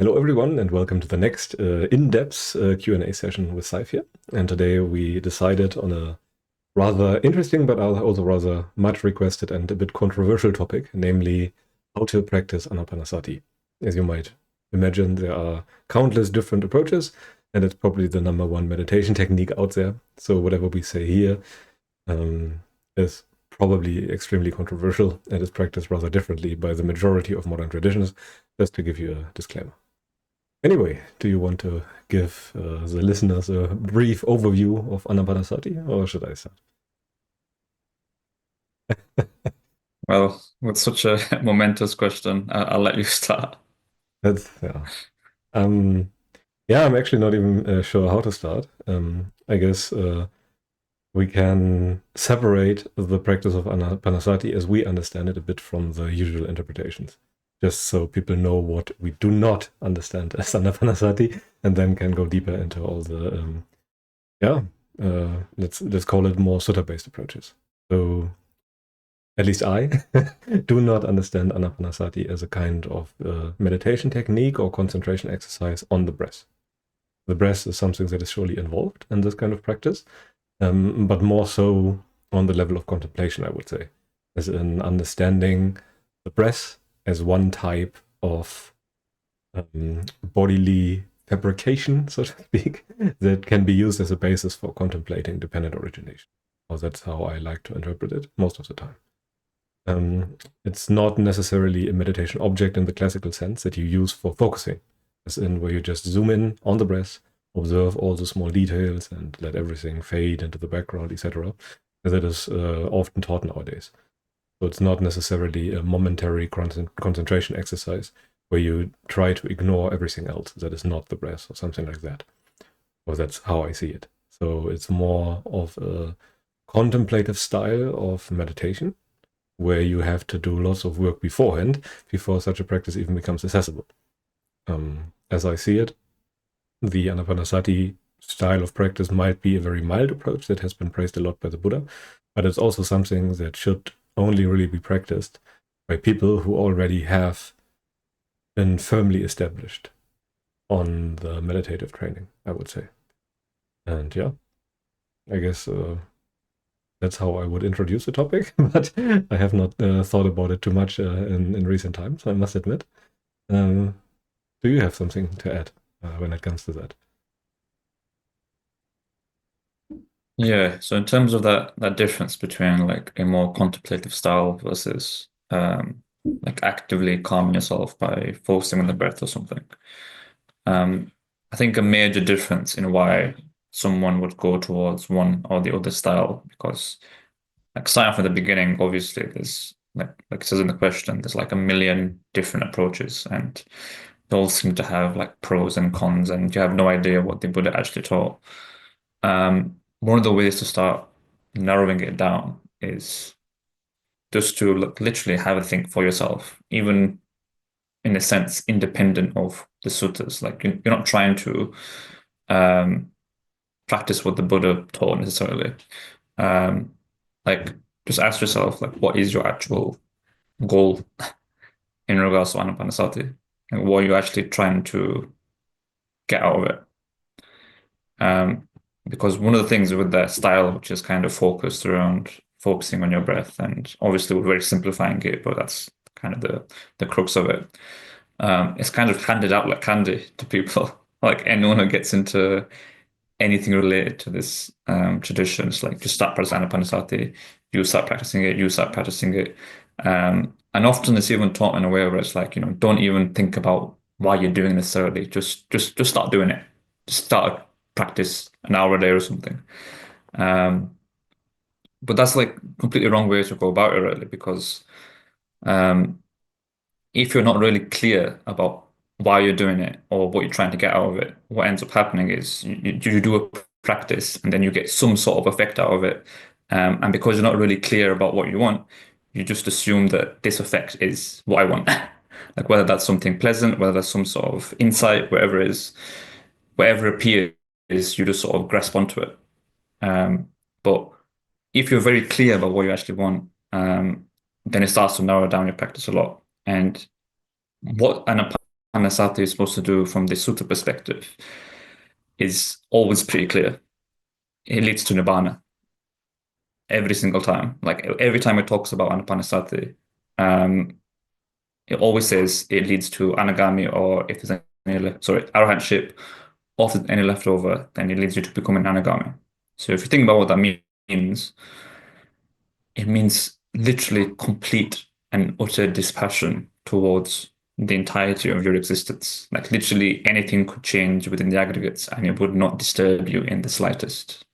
Hello everyone and welcome to the next in-depth Q&A session with Saif here. And today we decided on a rather interesting but also rather much requested and a bit controversial topic, namely how to practice Anapanasati. As you might imagine, there are countless different approaches and it's probably the number one meditation technique out there. So whatever we say here is probably extremely controversial and is practiced rather differently by the majority of modern traditions, just to give you a disclaimer. Anyway, do you want to give the listeners a brief overview of Anapanasati, or should I start? Well, with such a momentous question, I'll let you start. That's um, yeah. I'm actually not even sure how to start. I guess we can separate the practice of Anapanasati as we understand it a bit from the usual interpretations, just so people know what we do not understand as Anapanasati, and then can go deeper into all the let's call it more sutta-based approaches. So at least I do not understand Anapanasati as a kind of meditation technique or concentration exercise on the breath. The breath is something that is surely involved in this kind of practice, but more so on the level of contemplation, I would say, as in understanding the breath as one type of bodily fabrication, so to speak, that can be used as a basis for contemplating dependent origination. Or that's how I like to interpret it most of the time. It's not necessarily a meditation object in the classical sense that you use for focusing, as in where you just zoom in on the breath, observe all the small details, and let everything fade into the background, etc. That is often taught nowadays. So it's not necessarily a momentary concentration exercise where you try to ignore everything else that is not the breath or something like that. Or that's how I see it. So it's more of a contemplative style of meditation where you have to do lots of work beforehand before such a practice even becomes accessible. As I see it, the Anapanasati style of practice might be a very mild approach that has been praised a lot by the Buddha, but it's also something that should only really be practiced by people who already have been firmly established on the meditative training, I would say. And yeah, I guess that's how I would introduce the topic, but I have not thought about it too much in recent times, I must admit. Do you have something to add when it comes to that? Yeah, so in terms of that difference between like a more contemplative style versus like actively calming yourself by focusing on the breath or something. Um, I think a major difference in why someone would go towards one or the other style, because like starting from the beginning, obviously there's like it says in the question, there's like a million different approaches and they all seem to have like pros and cons, and you have no idea what the Buddha actually taught. One of the ways to start narrowing it down is just to literally have a think for yourself, even in a sense, independent of the suttas. Like you're not trying to um, practice what the Buddha taught necessarily. Um, like just ask yourself, like, what is your actual goal in regards to Anapanasati? And what are you actually trying to get out of it? Um, because one of the things with that style, which is kind of focused around focusing on your breath, and obviously we're very simplifying it, but that's kind of the crux of it. It's kind of handed out like candy to people. Like anyone who gets into anything related to this tradition, it's like just start practicing Anapanasati, you start practicing it, you start practicing it. And often it's even taught in a way where it's like, don't even think about why you're doing this necessarily. Just start doing it. Just start practice an hour a day or something. Um, but that's like completely wrong way to go about it, really, because um, if you're not really clear about why you're doing it or what you're trying to get out of it, what ends up happening is you do a practice and then you get some sort of effect out of it. And because you're not really clear about what you want, you just assume that this effect is what I want. Like whether that's something pleasant, whether that's some sort of insight, whatever it is, whatever appears, you just sort of grasp onto it. But if you're very clear about what you actually want, then it starts to narrow down your practice a lot. And what Anapanasati is supposed to do from the sutta perspective is always pretty clear. It leads to Nibbana every single time. Like every time it talks about Anapanasati, um, it always says it leads to Anagami, or if there's Arahantship, or if there's any leftover, then it leads you to becoming Anagami. So if you think about what that means, it means literally complete and utter dispassion towards the entirety of your existence. Like literally anything could change within the aggregates and it would not disturb you in the slightest.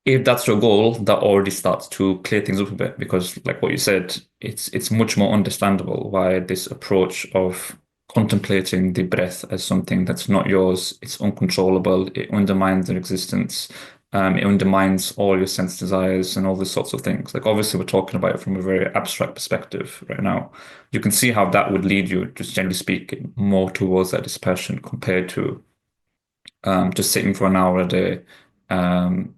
If that's your goal, that already starts to clear things up a bit because, like what you said, it's much more understandable why this approach of contemplating the breath as something that's not yours, it's uncontrollable, it undermines your existence, it undermines all your sense desires and all these sorts of things. Like obviously we're talking about it from a very abstract perspective right now. You can see how that would lead you, just generally speaking, more towards that dispassion compared to just sitting for an hour a day,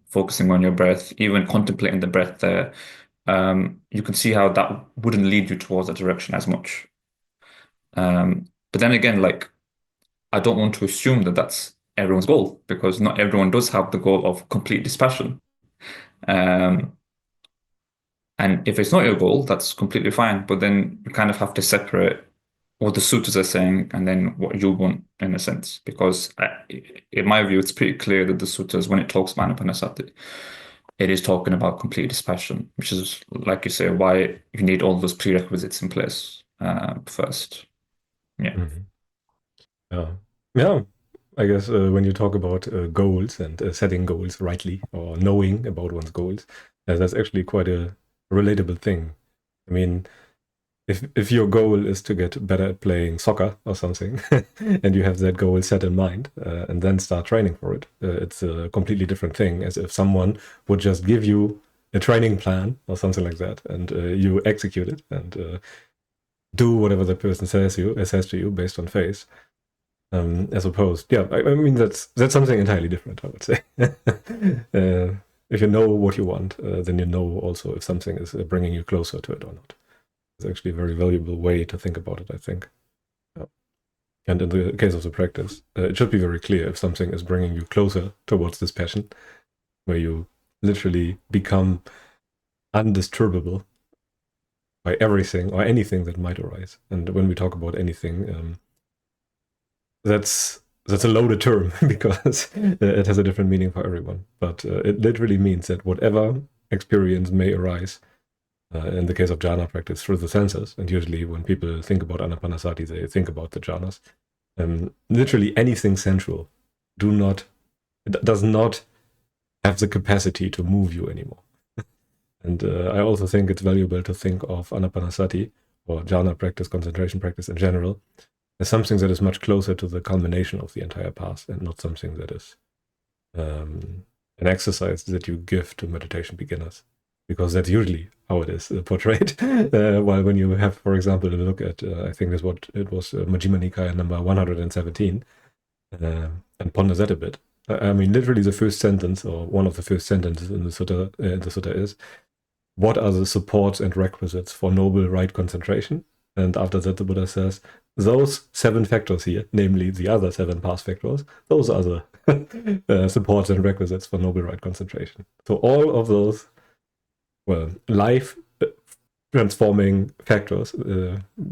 focusing on your breath, even contemplating the breath there, you can see how that wouldn't lead you towards that direction as much. But then again, like I don't want to assume that that's everyone's goal because not everyone does have the goal of complete dispassion. Um, and if it's not your goal, that's completely fine. But then you kind of have to separate what the sutras are saying and then what you want in a sense. Because in my view, it's pretty clear that the sutras, when it talks about Anapanasati, it is talking about complete dispassion, which is, like you say, why you need all those prerequisites in place first. Yeah. Mhm. Yeah. Yeah. I guess when you talk about goals and setting goals rightly or knowing about one's goals, that's actually quite a relatable thing. I mean, if your goal is to get better at playing soccer or something, and you have that goal set in mind, and then start training for it, it's a completely different thing as if someone would just give you a training plan or something like that, and you execute it and do whatever the person says to you based on faith. As opposed, yeah, I mean that's something entirely different, I would say. If you know what you want, then you know also if something is bringing you closer to it or not. It's actually a very valuable way to think about it, I think. Yeah. And in the case of the practice, it should be very clear if something is bringing you closer towards this passion, where you literally become undisturbable by everything or anything that might arise. And when we talk about anything, that's a loaded term because it has a different meaning for everyone. But it literally means that whatever experience may arise, in the case of jhana practice, through the senses, and usually when people think about anapanasati, they think about the jhanas. Literally anything sensual does not have the capacity to move you anymore. And I also think it's valuable to think of anapanasati or jhana practice, concentration practice in general, as something that is much closer to the culmination of the entire path and not something that is an exercise that you give to meditation beginners, because that's usually how it is portrayed. While when you have, for example, a look at, I think that's what it was, Majjhima Nikaya number 117, and ponder that a bit. I mean, literally the first sentence, or one of the first sentences in the sutta is, what are the supports and requisites for noble right concentration? And after that, the Buddha says, those 7 factors here, namely the other 7 past factors, those are the supports and requisites for noble right concentration. So all of those, well, life transforming factors,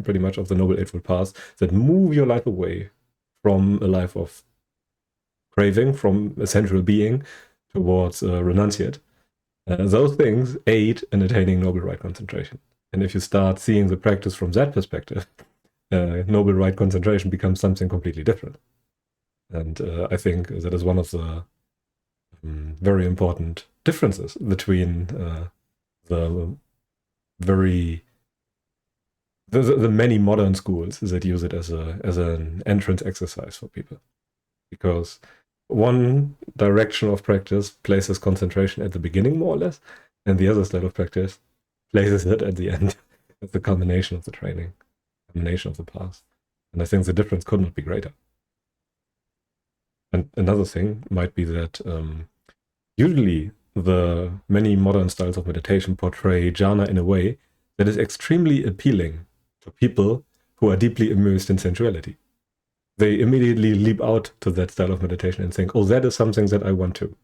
pretty much of the Noble Eightfold Path, that move your life away from a life of craving, from a central being, towards renunciate. Those things aid in attaining noble right concentration. And if you start seeing the practice from that perspective, noble right concentration becomes something completely different. And I think that is one of the very important differences between the many modern schools that use it as an entrance exercise for people. Because one direction of practice places concentration at the beginning, more or less, and the other style of practice places it at the end, at the culmination of the training, culmination of the path. And I think the difference could not be greater. And another thing might be that usually the many modern styles of meditation portray jhana in a way that is extremely appealing to people who are deeply immersed in sensuality. They immediately leap out to that style of meditation and think, oh, that is something that I want to.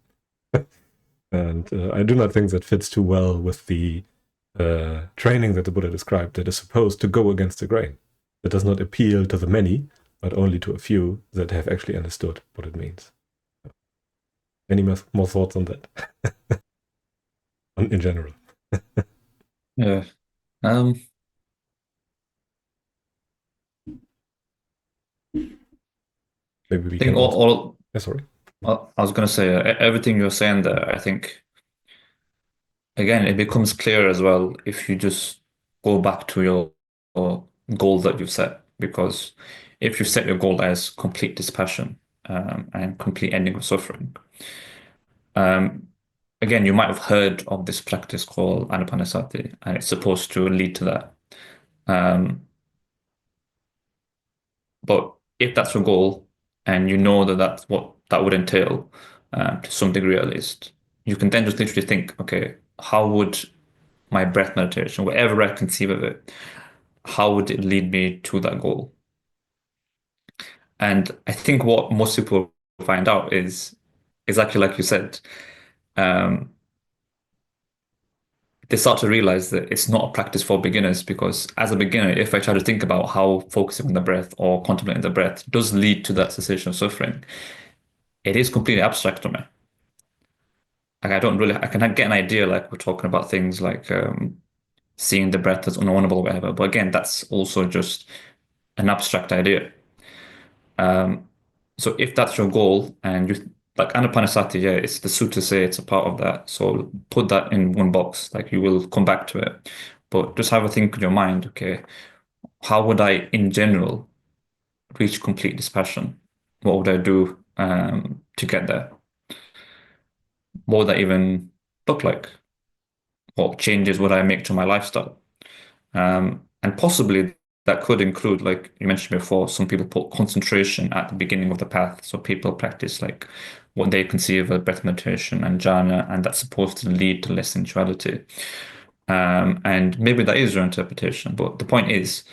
And I do not think that fits too well with the training that the Buddha described that is supposed to go against the grain. It does not appeal to the many, but only to a few that have actually understood what it means. Any more thoughts on that? In general? Yeah. Maybe we I think can also... all sorry. I was going to say everything you're saying there, I think, again, it becomes clear as well if you just go back to your goal that you've set. Because if you set your goal as complete dispassion and complete ending of suffering, um, again, you might have heard of this practice called Anapanasati, and it's supposed to lead to that. Um, but if that's your goal, and you know that that's what that would entail, to some degree at least, you can then just literally think, okay, how would my breath meditation, whatever I conceive of it, how would it lead me to that goal? And I think what most people find out is exactly like you said. Um, they start to realize that it's not a practice for beginners because as a beginner, if I try to think about how focusing on the breath or contemplating the breath does lead to that cessation of suffering, it is completely abstract to me. Like I can get an idea, like we're talking about things like seeing the breath as unownable or whatever. But again, that's also just an abstract idea. Um, so if that's your goal and you like Anapanasati, yeah, it's the sutras say it's a part of that. So put that in one box, like you will come back to it. But just have a think in your mind, okay, how would I in general reach complete dispassion? What would I do to get there? What would that even look like? What changes would I make to my lifestyle? And possibly that could include, like you mentioned before, some people put concentration at the beginning of the path. So people practice like what they conceive of breath meditation and jhana, and that's supposed to lead to less sensuality. And maybe that is your interpretation, but the point is,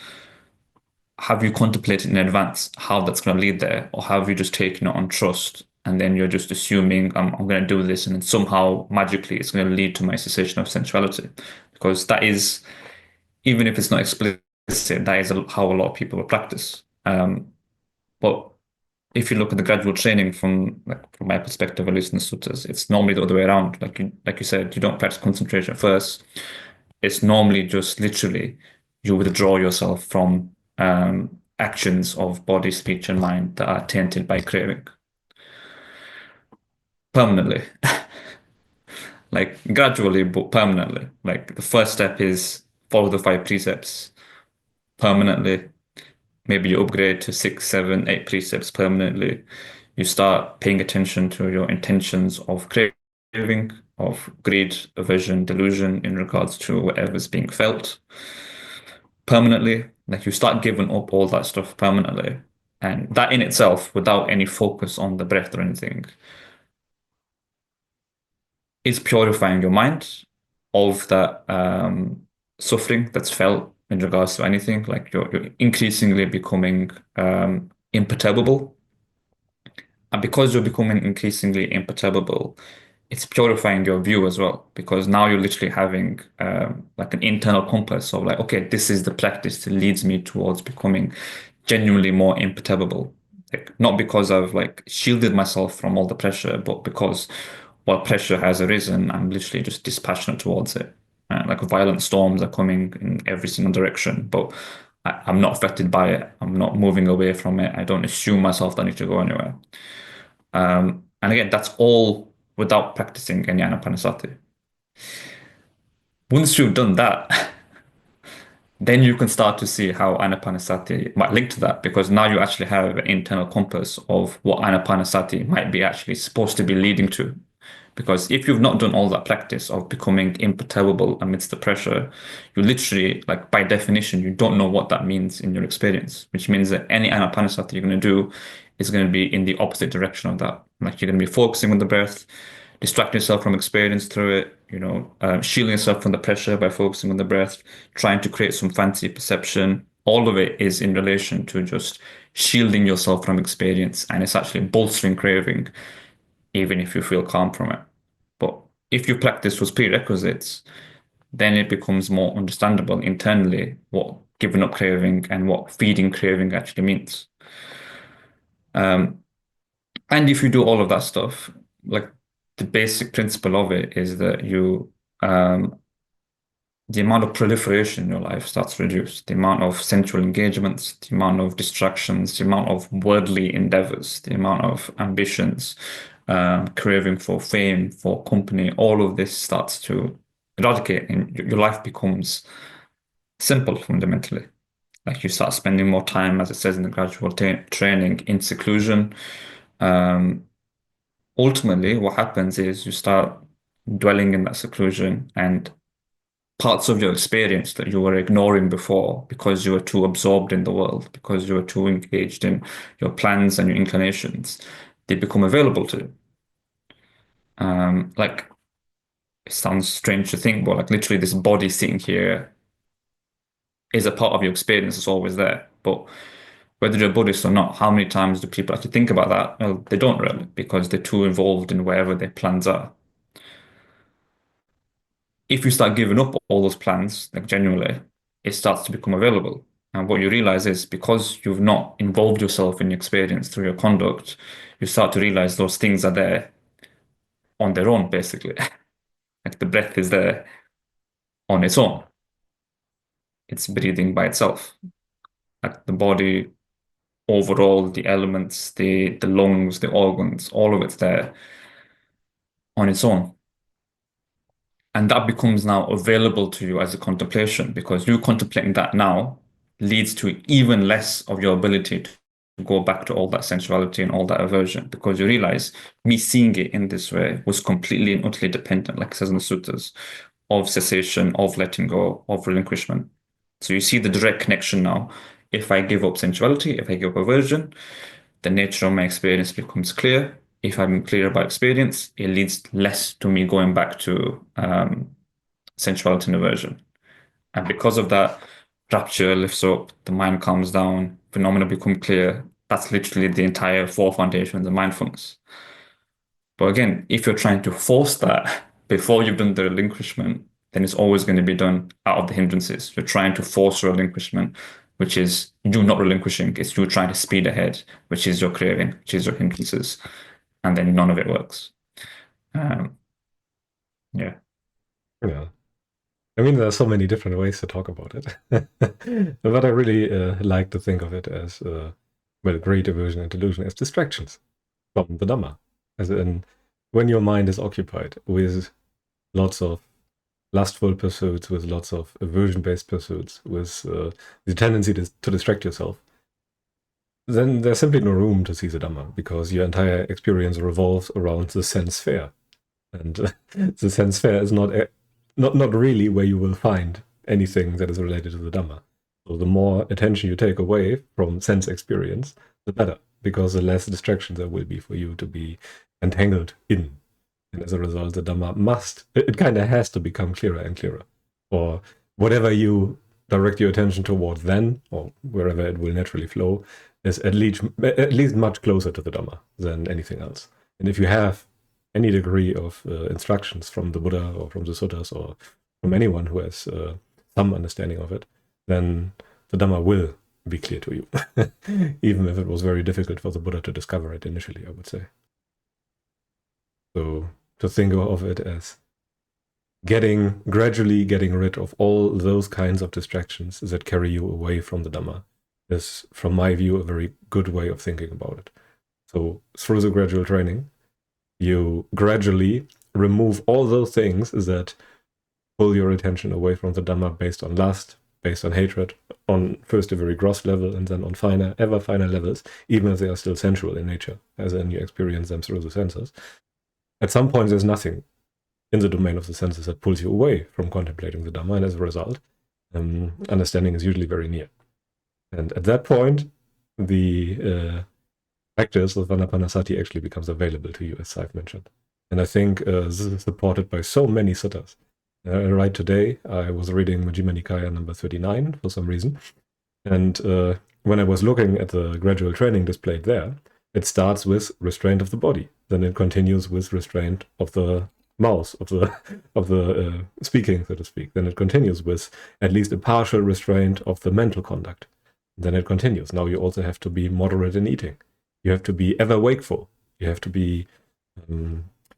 have you contemplated in advance how that's going to lead there, or have you just taken it on trust and then you're just assuming I'm going to do this and then somehow magically it's going to lead to my cessation of sensuality? Because that is, even if it's not explicit, that is how a lot of people will practice. But if you look at the gradual training from like from my perspective, at least in the suttas, it's normally the other way around. Like you said, you don't practice concentration first. It's normally just literally you withdraw yourself from actions of body, speech, and mind that are tainted by craving permanently. Like gradually, but permanently. Like the first step is follow the five precepts permanently. Maybe you upgrade to six, seven, eight precepts permanently. You start paying attention to your intentions of craving, of greed, aversion, delusion in regards to whatever's being felt permanently. Like you start giving up all that stuff permanently. And that in itself, without any focus on the breath or anything, is purifying your mind of that suffering that's felt in regards to anything. Like you're increasingly becoming imperturbable. And because you're becoming increasingly imperturbable, it's purifying your view as well. Because now you're literally having like an internal compass of like, okay, this is the practice that leads me towards becoming genuinely more imperturbable. Like, not because I've like shielded myself from all the pressure, but because while pressure has arisen, I'm literally just dispassionate towards it. Like violent storms are coming in every single direction, but I'm not affected by it. I'm not moving away from it. I don't assume myself that I need to go anywhere. And again, that's all without practicing any anapanasati. Once you've done that, then you can start to see how anapanasati might link to that because now you actually have an internal compass of what anapanasati might be actually supposed to be leading to. Because if you've not done all that practice of becoming imperturbable amidst the pressure, you literally, like by definition, you don't know what that means in your experience, which means that any anapanasati you're going to do is going to be in the opposite direction of that. Like you're going to be focusing on the breath, distracting yourself from experience through it, shielding yourself from the pressure by focusing on the breath, trying to create some fancy perception, all of it is in relation to just shielding yourself from experience, and it's actually bolstering craving, even if you feel calm from it. But if you practice those prerequisites, then it becomes more understandable internally what giving up craving and what feeding craving actually means. And if you do all of that stuff, like the basic principle of it is that the amount of proliferation in your life starts to reduce. The amount of sensual engagements, the amount of distractions, the amount of worldly endeavors, the amount of ambitions, craving for fame, for company, all of this starts to eradicate, and your life becomes simple fundamentally. Like you start spending more time, as it says in the gradual training, in seclusion. Ultimately, what happens is you start dwelling in that seclusion, and parts of your experience that you were ignoring before because you were too absorbed in the world, because you were too engaged in your plans and your inclinations, they become available to you. Like it sounds strange to think, but like literally this body sitting here is a part of your experience. It's always there. But whether you're Buddhist or not, how many times do people actually think about that? Well, they don't really, because they're too involved in wherever their plans are. If you start giving up all those plans, like genuinely, it starts to become available. And what you realize is because you've not involved yourself in your experience through your conduct, you start to realize those things are there on their own, basically. Like the breath is there on its own. It's breathing by itself. Like the body, overall, the elements, the lungs, the organs, all of it's there on its own. And that becomes now available to you as a contemplation, because you contemplating that now leads to even less of your ability to go back to all that sensuality and all that aversion, because you realize me seeing it in this way was completely and utterly dependent, like it says in the suttas, of cessation, of letting go, of relinquishment. So you see the direct connection now. If I give up sensuality, if I give up aversion, the nature of my experience becomes clear. If I'm clear about experience, it leads less to me going back to sensuality and aversion. And because of that, rapture lifts up, the mind calms down, phenomena become clear. That's literally the entire four foundations of mindfulness. But again, if you're trying to force that before you've done the relinquishment, then it's always going to be done out of the hindrances. You're trying to force relinquishment, which is you not relinquishing. It's you trying to speed ahead, which is your craving, which is your hindrances. And then none of it works. Yeah. Yeah. I mean, there are so many different ways to talk about it. But I really like to think of it as, well, great aversion and delusion as distractions from the Dhamma. As in, when your mind is occupied with lots of lustful pursuits, with lots of aversion-based pursuits, with the tendency to distract yourself, then there's simply no room to see the Dhamma, because your entire experience revolves around the sense sphere. And the sense sphere is not really where you will find anything that is related to the Dhamma. So the more attention you take away from sense experience, the better, because the less distraction there will be for you to be entangled in. And as a result, the Dhamma it kind of has to become clearer and clearer. Or whatever you direct your attention towards then, or wherever it will naturally flow, is at least much closer to the Dhamma than anything else. And if you have any degree of instructions from the Buddha or from the suttas or from anyone who has some understanding of it, then the Dhamma will be clear to you, even if it was very difficult for the Buddha to discover it initially, I would say. So to think of it as gradually getting rid of all those kinds of distractions that carry you away from the Dhamma is, from my view, a very good way of thinking about it. So through the gradual training, you gradually remove all those things that pull your attention away from the Dhamma, based on lust, based on hatred, on first a very gross level, and then on ever finer levels, even if they are still sensual in nature, as in you experience them through the senses. At some point, there's nothing in the domain of the senses that pulls you away from contemplating the Dhamma, and as a result, understanding is usually very near. And at that point, the practice of Anapanasati actually becomes available to you, as I've mentioned. And I think this is supported by so many suttas. Right today, I was reading Majjhima Nikaya number 39 for some reason. And when I was looking at the gradual training displayed there, it starts with restraint of the body. Then it continues with restraint of the mouth, of the of the speaking, so to speak. Then it continues with at least a partial restraint of the mental conduct. Then it continues. Now you also have to be moderate in eating. You have to be ever wakeful. You have to be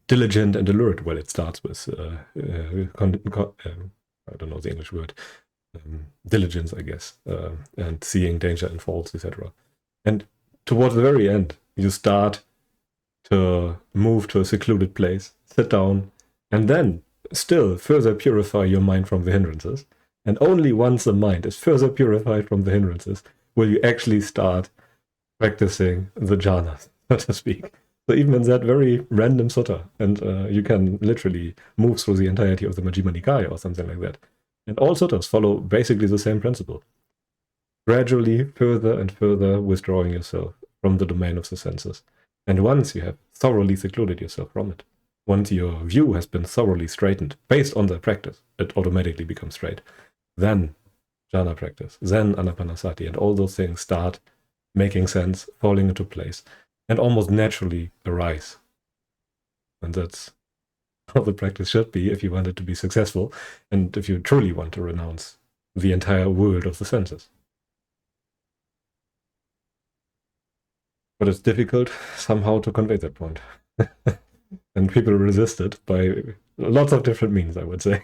diligent and alert. Well, it starts with I don't know the English word. Diligence, I guess, and seeing danger and faults, etc. And towards the very end, you start to move to a secluded place, sit down, and then still further purify your mind from the hindrances. And only once the mind is further purified from the hindrances will you actually start practicing the jhanas, so to speak. So even in that very random sutta, and you can literally move through the entirety of the Majjhima Nikaya or something like that. And all suttas follow basically the same principle. Gradually, further and further withdrawing yourself from the domain of the senses. And once you have thoroughly secluded yourself from it, once your view has been thoroughly straightened based on the practice, it automatically becomes straight. Then jhana practice, then anapanasati, and all those things start making sense, falling into place, and almost naturally arise. And that's how the practice should be if you want it to be successful, and if you truly want to renounce the entire world of the senses. But it's difficult somehow to convey that point. And people resist it by lots of different means, I would say.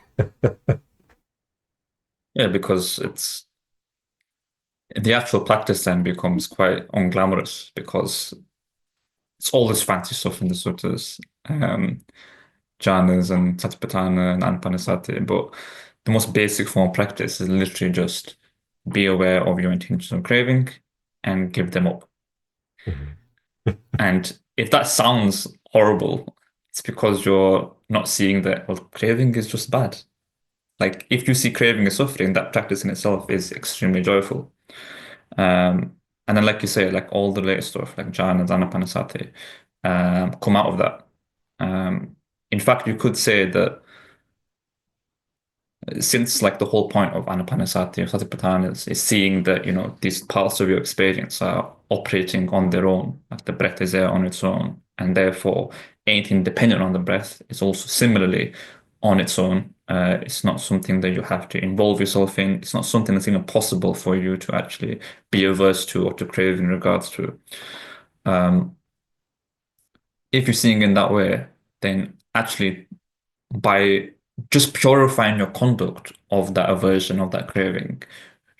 Yeah, because it's the actual practice then becomes quite unglamorous because it's all this fancy stuff in the suttas, jhanas and satipatthana and anapanasati, but the most basic form of practice is literally just be aware of your intentions of craving and give them up. And if that sounds horrible, it's because you're not seeing that, well, craving is just bad. Like if you see craving as suffering, that practice in itself is extremely joyful. And then, like you say, like all the later stuff, like jhana, anapanasati, come out of that. In fact, you could say that since like the whole point of Anapanasati or Satipatthana is seeing that, these parts of your experience are operating on their own, like the breath is there on its own, and therefore anything dependent on the breath is also similarly on its own. It's not something that you have to involve yourself in. It's not something that's even possible for you to actually be averse to or to crave in regards to. Um, if you're seeing in that way, then actually by just purifying your conduct of that aversion, of that craving,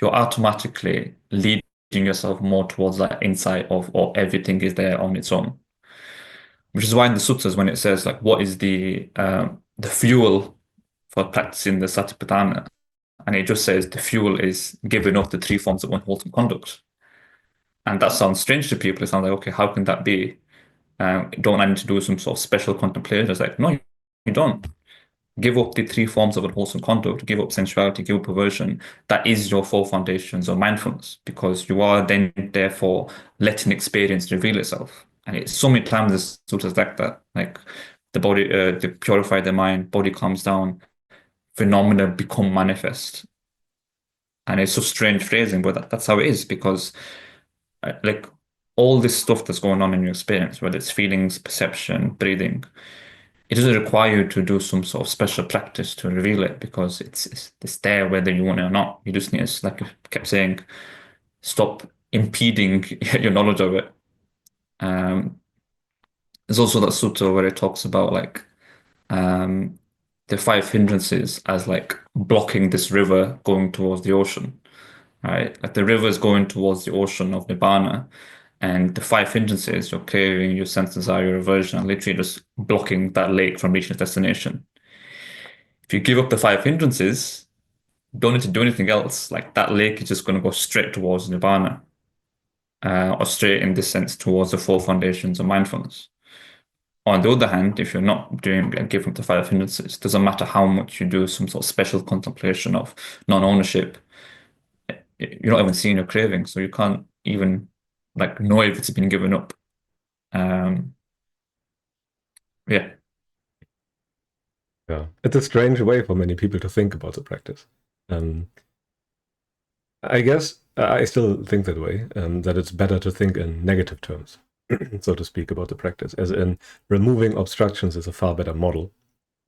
you're automatically leading yourself more towards that insight of, or everything is there on its own. Which is why in the suttas, when it says like, what is the fuel for practicing the satipatthana, and it just says the fuel is giving up the three forms of unwholesome conduct. And that sounds strange to people. It sounds like, okay, how can that be? Don't I need to do some sort of special contemplation? It's like, no, you don't. Give up the three forms of unwholesome conduct, give up sensuality, give up perversion. That is your four foundations of mindfulness because you are then therefore letting experience reveal itself. And it's so many times it's sort of like that, like the body, to purify the mind, body calms down, phenomena become manifest. And it's so strange phrasing, but that's how it is because like all this stuff that's going on in your experience, whether it's feelings, perception, breathing, it doesn't require you to do some sort of special practice to reveal it because it's there whether you want it or not. You just need to, like I kept saying, stop impeding your knowledge of it. Um, there's also that sutta where it talks about like um, the five hindrances as like blocking this river going towards the ocean, right? Like the river is going towards the ocean of Nibbana, and the five hindrances, your craving, your sense desire, your aversion, are literally just blocking that lake from reaching its destination. If you give up the five hindrances, don't need to do anything else. Like that lake is just going to go straight towards Nibbana, or straight in this sense towards the four foundations of mindfulness. On the other hand, if you're not doing and giving up the five hindrances, it doesn't matter how much you do some sort of special contemplation of non-ownership, you're not even seeing your craving, so you can't even like know if it's been given up. Um, yeah. Yeah, it's a strange way for many people to think about the practice. I guess I still think that way, that it's better to think in negative terms, so to speak, about the practice, as in removing obstructions is a far better model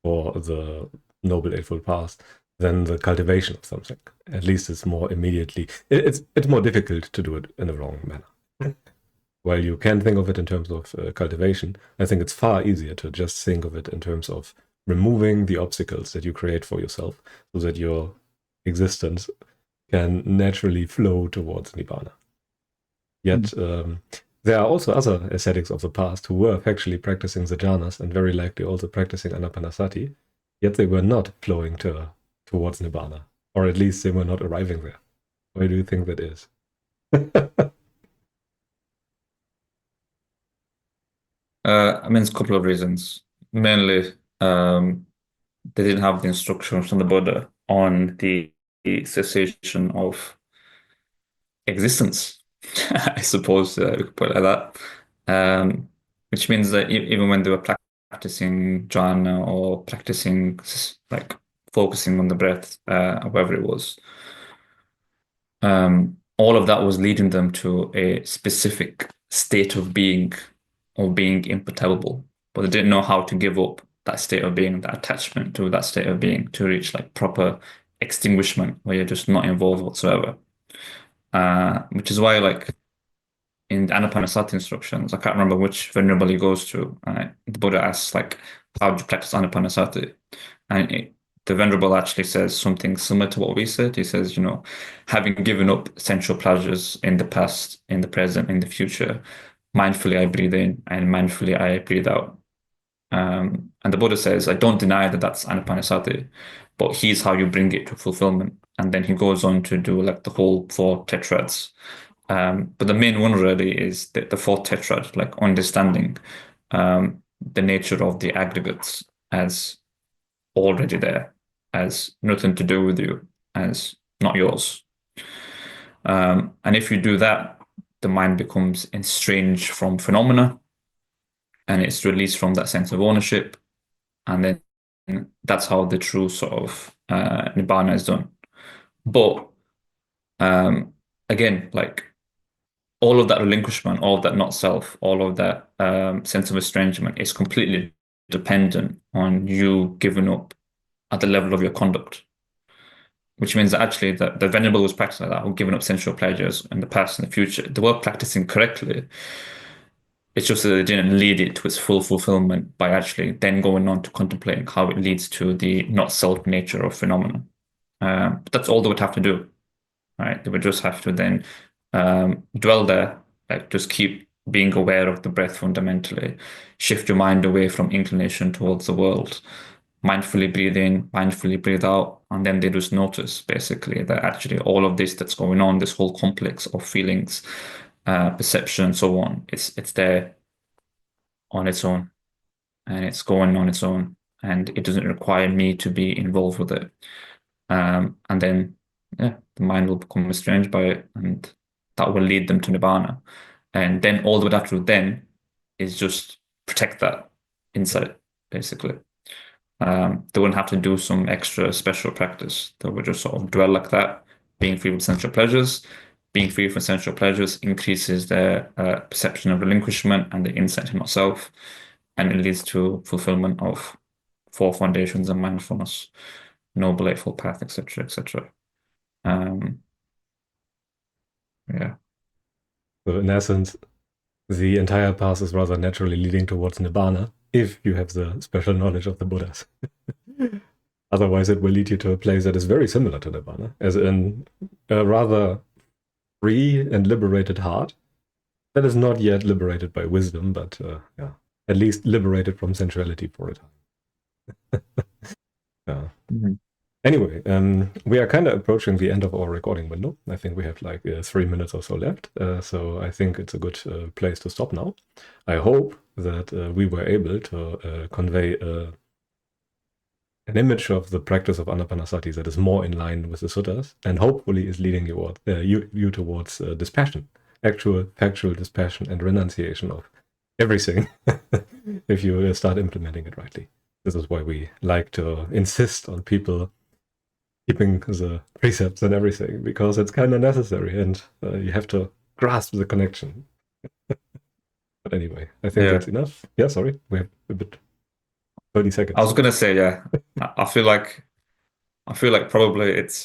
for the Noble Eightfold Path than the cultivation of something. At least it's more immediately, it's more difficult to do it in the wrong manner. While you can think of it in terms of cultivation, I think it's far easier to just think of it in terms of removing the obstacles that you create for yourself so that your existence can naturally flow towards Nibbana. Yet, there are also other ascetics of the past who were factually practicing the jhanas and very likely also practicing Anapanasati, yet they were not flowing towards Nibbana, or at least they were not arriving there. Why do you think that is? I mean, it's a couple of reasons. Mainly, they didn't have the instructions from the Buddha on the cessation of existence, I suppose we could put it like that. Which means that even when they were practicing jhana or practicing like focusing on the breath, whatever it was, all of that was leading them to a specific state of being or being imperturbable, but they didn't know how to give up that state of being, that attachment to that state of being to reach like proper extinguishment where you're just not involved whatsoever. Which is why like in the Anapanasati instructions, I can't remember which venerable he goes to. The Buddha asks like, how do you practice Anapanasati? And the venerable actually says something similar to what we said. He says, having given up sensual pleasures in the past, in the present, in the future, mindfully I breathe in and mindfully I breathe out. And the Buddha says, I don't deny that that's Anapanasati, but here's how you bring it to fulfillment. And then he goes on to do like the whole four tetrads. But the main one really is the fourth tetrad, like understanding the nature of the aggregates as already there, as nothing to do with you, as not yours. And if you do that, the mind becomes estranged from phenomena and it's released from that sense of ownership. And then that's how the true sort of nibbana is done. But again, like all of that relinquishment, all of that not self, all of that sense of estrangement is completely dependent on you giving up at the level of your conduct. Which means that actually the venerable was practicing like that, or giving up sensual pleasures in the past and the future. They were practicing correctly. It's just that they didn't lead it to its full fulfillment by actually then going on to contemplating how it leads to the not self nature of phenomena. But that's all they would have to do, right? They would just have to then dwell there, like just keep being aware of the breath fundamentally, shift your mind away from inclination towards the world, mindfully breathe in, mindfully breathe out, and then they just notice basically that actually all of this that's going on, this whole complex of feelings, perception, and so on, it's there on its own, and it's going on its own, and it doesn't require me to be involved with it. And then, yeah, the mind will become estranged by it, and that will lead them to nibbana. And then all they would have to do then is just protect that insight, basically. They wouldn't have to do some extra special practice. They would just sort of dwell like that, being free from sensual pleasures. Being free from sensual pleasures increases their perception of relinquishment and the insight in myself, and it leads to fulfillment of four foundations of mindfulness, noble eightfold path, etc., etc. Yeah. So in essence, the entire path is rather naturally leading towards Nibbana if you have the special knowledge of the Buddhas. Otherwise, it will lead you to a place that is very similar to Nibbana, as in a rather free and liberated heart that is not yet liberated by wisdom, but yeah, at least liberated from sensuality for a time. Yeah. Mhm. Anyway, we are kind of approaching the end of our recording window. I think we have like 3 minutes or so left. So I think it's a good place to stop now. I hope that we were able to convey an image of the practice of Anapanasati that is more in line with the suttas, and hopefully is leading you towards dispassion, actual factual dispassion and renunciation of everything if you start implementing it rightly. This is why we like to insist on people keeping the precepts and everything, because it's kind of necessary, and you have to grasp the connection. But anyway, I think Yeah. that's enough. Yeah, sorry, we have a bit 30 I was seconds. gonna say, yeah. I feel like probably it's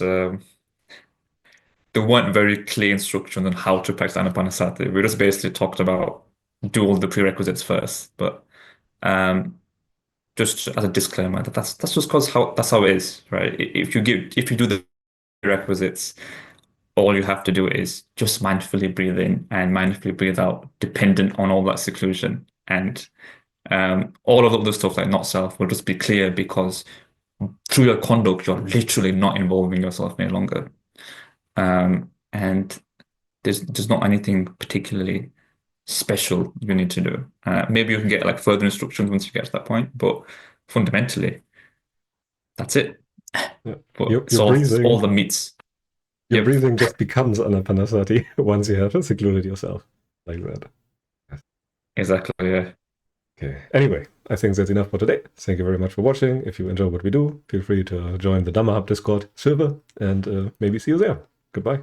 there weren't very clear instructions on how to practice Anapanasati. We just basically talked about do all the prerequisites first. But um, just as a disclaimer, that's just because that's how it is, right? If you do the prerequisites, all you have to do is just mindfully breathe in and mindfully breathe out, dependent on all that seclusion. And all of the other stuff like not self will just be clear because through your conduct, you're literally not involving yourself any longer. And there's not anything particularly special you need to do. Maybe you can get like further instructions once you get to that point, but fundamentally, that's it. Yeah. But Your it's all breathing, the meats. your Yep, breathing just becomes anapanasati once you have secluded yourself like that. exactly. Yeah. Okay. Anyway, I think that's enough for today. Thank you very much for watching. If you enjoy what we do, feel free to join the Dhamma Hub Discord server, and maybe see you there. Goodbye.